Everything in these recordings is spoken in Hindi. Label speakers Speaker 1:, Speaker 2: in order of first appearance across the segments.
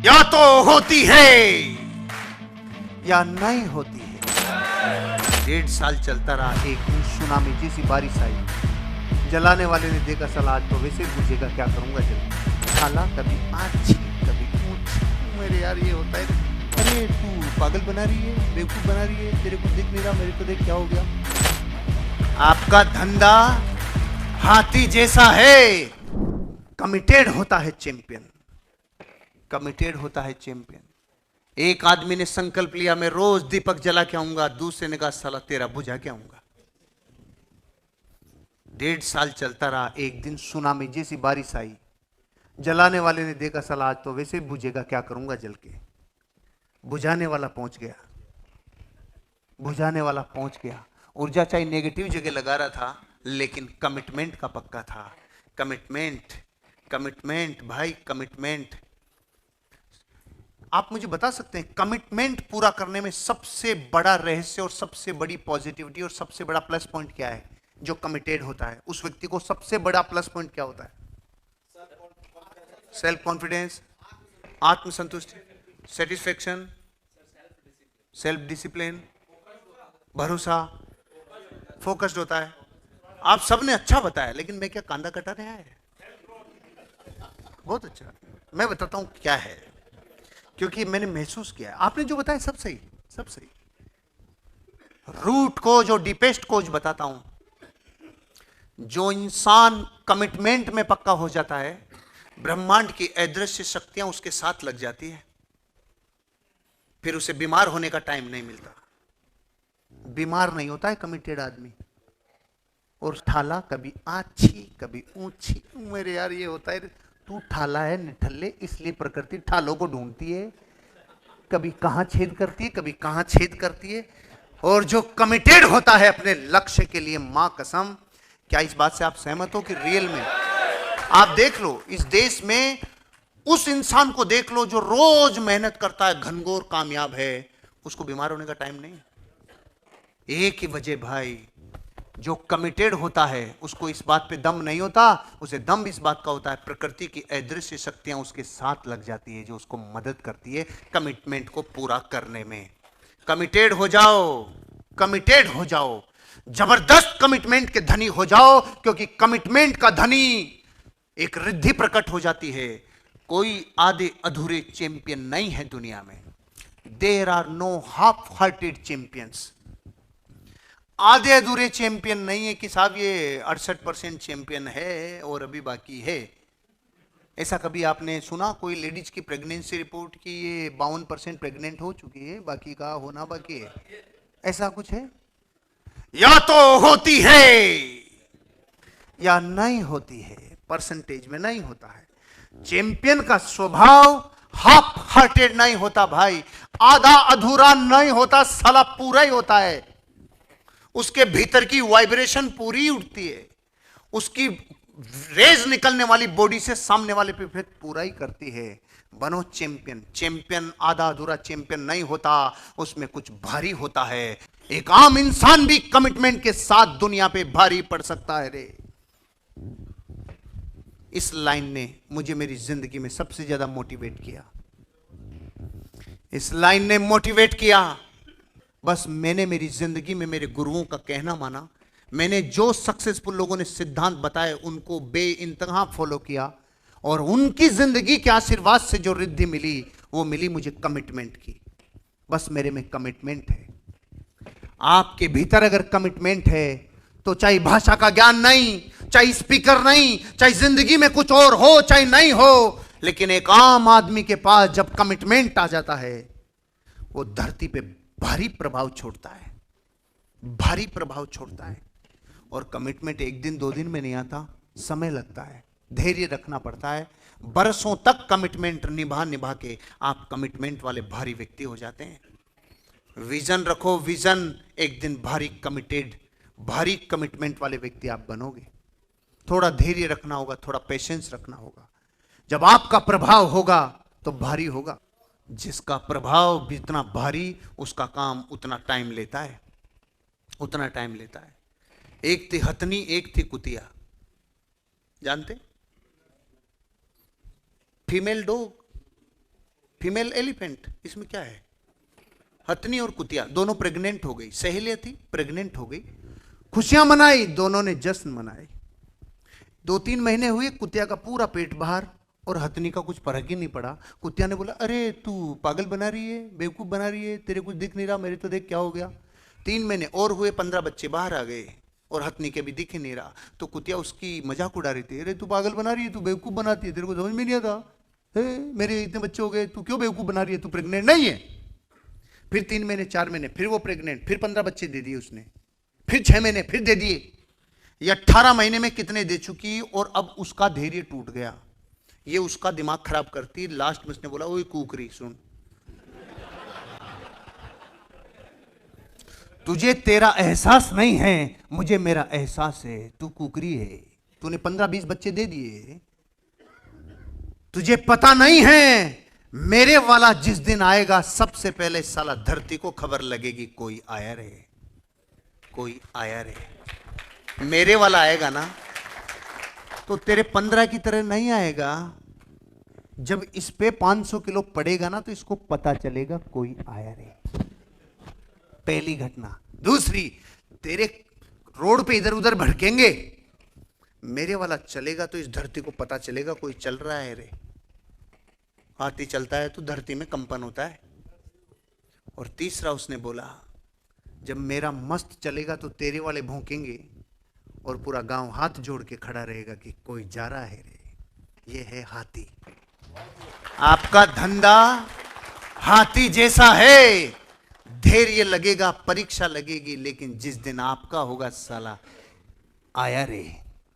Speaker 1: या तो होती है या नहीं होती है। 1.5 साल चलता रहा, एक दिन सुनामी जैसी बारिश आई। जलाने वाले ने देखा साला आज तो वैसे पूछेगा क्या करूंगा जल्दी। साला कभी आँची कभी ऊँची। मेरे यार ये होता है। अरे तू पागल बना रही है, बेवकूफ बना रही है, तेरे को दिख नहीं रहा, मेरे को देख क्या हो गया। आपका धंधा हाथी जैसा है। कमिटेड होता है चैंपियन, कमिटेड होता है चैंपियन। एक आदमी ने संकल्प लिया मैं रोज दीपक जला के आऊंगा, दूसरे ने कहा साला तेरा बुझा के आऊंगा। 1.5 साल चलता रहा, एक दिन सुनामी जैसी बारिश आई। जलाने वाले ने देखा साला आज तो वैसे ही बुझेगा, क्या करूंगा जल के। बुझाने वाला पहुंच गया, बुझाने वाला पहुंच गया। ऊर्जा चाहे नेगेटिव जगह लगा रहा था, लेकिन कमिटमेंट का पक्का था। कमिटमेंट, कमिटमेंट भाई, कमिटमेंट। आप मुझे बता सकते हैं कमिटमेंट पूरा करने में सबसे बड़ा रहस्य और सबसे बड़ी पॉजिटिविटी और सबसे बड़ा प्लस पॉइंट क्या है? जो कमिटेड होता है उस व्यक्ति को सबसे बड़ा प्लस पॉइंट क्या होता है? सेल्फ कॉन्फिडेंस, आत्मसंतुष्टि, सेटिस्फेक्शन, सेल्फ डिसिप्लिन, भरोसा, फोकस्ड होता है। आप सबने अच्छा बताया, लेकिन मैं क्या कांदा कटाने आया है? बहुत अच्छा। मैं बताता हूं क्या है, क्योंकि मैंने महसूस किया है। आपने जो बताया सब सही, सब सही। रूट को, जो डीपेस्ट कोच बताता हूं, जो इंसान कमिटमेंट में पक्का हो जाता है, ब्रह्मांड की अदृश्य शक्तियां उसके साथ लग जाती है। फिर उसे बीमार होने का टाइम नहीं मिलता। बीमार नहीं होता है कमिटेड आदमी। और ठाला कभी आछी कभी ऊंची। मेरे यार ये होता है, तू ठाला है निठल्ले, इसलिए प्रकृति ठालों को ढूंढती है। कभी कहां छेद करती है, कभी कहां छेद करती है। और जो कमिटेड होता है अपने लक्ष्य के लिए, मां कसम, क्या इस बात से आप सहमत हो कि रियल में आप देख लो इस देश में उस इंसान को देख लो जो रोज मेहनत करता है, घनघोर कामयाब है, उसको बीमार होने का टाइम नहीं। एक ही वजह भाई, जो कमिटेड होता है उसको इस बात पे दम नहीं होता, उसे दम इस बात का होता है प्रकृति की अदृश्य शक्तियां उसके साथ लग जाती है, जो उसको मदद करती है कमिटमेंट को पूरा करने में। कमिटेड हो जाओ, कमिटेड हो जाओ, जबरदस्त कमिटमेंट के धनी हो जाओ, क्योंकि कमिटमेंट का धनी एक रिद्धि प्रकट हो जाती है। कोई आधे अधूरे चैंपियन नहीं है दुनिया में। There are no half hearted champions. आधे अधूरे चैंपियन नहीं है कि साहब ये 68% चैंपियन है और अभी बाकी है। ऐसा कभी आपने सुना कोई लेडीज की प्रेगनेंसी रिपोर्ट की ये 52% प्रेग्नेंट हो चुकी है, बाकी का होना बाकी है? ऐसा कुछ है? या तो होती है या नहीं होती है, परसेंटेज में नहीं होता है। चैंपियन का स्वभाव हाफ हार्टेड नहीं होता भाई, आधा अधूरा नहीं होता, साला पूरा ही होता है। उसके भीतर की वाइब्रेशन पूरी उठती है, उसकी रेज निकलने वाली बॉडी से सामने वाले पे इफेक्ट पूरा ही करती है। बनो चैंपियन। चैंपियन आधा अधूरा चैंपियन नहीं होता, उसमें कुछ भारी होता है। एक आम इंसान भी कमिटमेंट के साथ दुनिया पे भारी पड़ सकता है रे। इस लाइन ने मुझे मेरी जिंदगी में सबसे ज्यादा मोटिवेट किया। इस लाइन ने मोटिवेट किया। बस मैंने मेरी जिंदगी में मेरे गुरुओं का कहना माना। मैंने जो सक्सेसफुल लोगों ने सिद्धांत बताए उनको बेइंतहा फॉलो किया, और उनकी जिंदगी के आशीर्वाद से जो रिद्धि मिली वो मिली मुझे कमिटमेंट की। बस मेरे में कमिटमेंट है। आपके भीतर अगर कमिटमेंट है तो चाहे भाषा का ज्ञान नहीं, चाहे स्पीकर नहीं, चाहे जिंदगी में कुछ और हो चाहे नहीं हो, लेकिन एक आम आदमी के पास जब कमिटमेंट आ जाता है वो धरती पे भारी प्रभाव छोड़ता है, भारी प्रभाव छोड़ता है। और कमिटमेंट एक दिन दो दिन में नहीं आता, समय लगता है, धैर्य रखना पड़ता है। बरसों तक कमिटमेंट निभा निभा के आप कमिटमेंट वाले भारी व्यक्ति हो जाते हैं। विजन रखो, विजन, एक दिन भारी कमिटेड, भारी कमिटमेंट वाले व्यक्ति आप बनोगे। थोड़ा धैर्य रखना होगा, थोड़ा पेशेंस रखना होगा। जब आपका प्रभाव होगा तो भारी होगा। जिसका प्रभाव जितना भारी, उसका काम उतना टाइम लेता है, उतना टाइम लेता है। एक थी हथनी, एक थी कुतिया, जानते? फीमेल डॉग, फीमेल एलिफेंट, इसमें क्या है? हथनी और कुतिया दोनों प्रेग्नेंट हो गई, सहेलियां थी प्रेग्नेंट हो गई, खुशियां मनाई, दोनों ने जश्न मनाए। 2-3 महीने हुए, कुतिया का पूरा पेट बाहर और हथनी का कुछ फर्क ही नहीं पड़ा। कुतिया ने बोला, अरे तू पागल बना रही है, बेवकूफ बना रही है, तेरे कुछ दिख नहीं रहा, मेरे तो देख क्या हो गया। 3 महीने और हुए, 15 बच्चे बाहर आ गए और हथनी के भी दिख ही नहीं रहा। तो कुतिया उसकी मजाक उड़ा रही थी, अरे तू पागल बना रही है, तू बेवकूफ बनाती है, तेरे को समझ में नहीं आता, मेरे इतने बच्चे हो गए, तू क्यों बेवकूफ बना रही है, तू प्रेग्नेंट नहीं है। फिर 3 महीने 4 महीने, फिर वो प्रेग्नेंट, फिर 15 बच्चे दे दिए उसने, फिर 6 महीने फिर दे दिए, ये 18 महीने में कितने दे चुकी। और अब उसका धैर्य टूट गया, ये उसका दिमाग खराब करती। लास्ट में उसने बोला, ओए कुकरी सुन, तुझे तेरा एहसास नहीं है, मुझे मेरा एहसास है, तू कुकरी है, तूने 15-20 बच्चे दे दिए, तुझे पता नहीं है मेरे वाला जिस दिन आएगा सबसे पहले साला धरती को खबर लगेगी, कोई आया रे, कोई आया रे। मेरे वाला आएगा ना तो तेरे 15 की तरह नहीं आएगा। जब इस पे 500 किलो पड़ेगा ना तो इसको पता चलेगा कोई आया रे, पहली घटना। दूसरी, तेरे रोड पे इधर उधर भड़केंगे, मेरे वाला चलेगा तो इस धरती को पता चलेगा कोई चल रहा है रे। हाथी चलता है तो धरती में कंपन होता है। और तीसरा उसने बोला, जब मेरा मस्त चलेगा तो तेरे वाले भौंकेंगे और पूरा गांव हाथ जोड़ के खड़ा रहेगा कि कोई जा रहा है रे, ये है हाथी। आपका धंधा हाथी जैसा है, धैर्य लगेगा, परीक्षा लगेगी, लेकिन जिस दिन आपका होगा साला आया रे,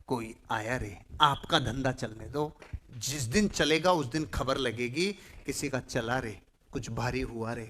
Speaker 1: कोई आया रे, आपका धंधा चलने दो। जिस दिन चलेगा उस दिन खबर लगेगी, किसी का चला रे, कुछ भारी हुआ रे।